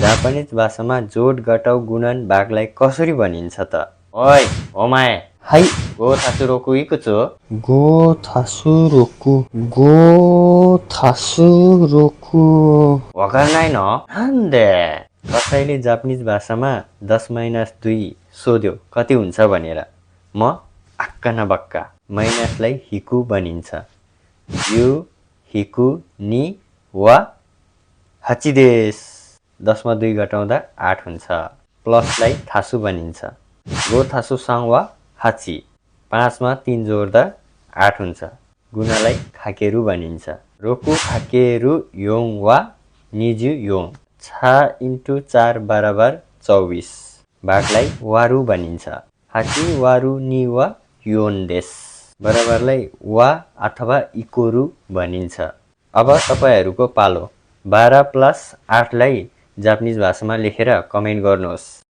Japanese भाषामा जोड घटाउ गुणन भागलाई कसरी भनिन्छ त? ओइ ओमाए はい。 गो थासुरोकु इकुचो ごたすろく。ごたすろく。 वकार्नाइ न हान्दे कसैले जापानिज भाषामा 10-2 सोध्यो कति हुन्छ भनेर म आक्क न बक्का माइनसलाई हिकु भनिन्छ यु हिकु नि वा हाची देस 10 मा 2 घटाउँदा 8 हुन्छ प्लसलाई थासु भनिन्छ गो थासु सांग वा हाची 5 मा 3 जोड्दा 8 हुन्छ गुणालाई खाकेरु भनिन्छ रोकु खाकेरु योङ वा निजु योङ 6 × 4 बराबर 24 भागलाई वारु भनिन्छ हाची वारु नि वा योन देस बराबरलाई वा अथवा इकोरु भनिन्छ अब तपाईहरुको पालो 12 + 8 लाई जापानिज भाषामा लेखेर कमेन्ट गर्नुहोस्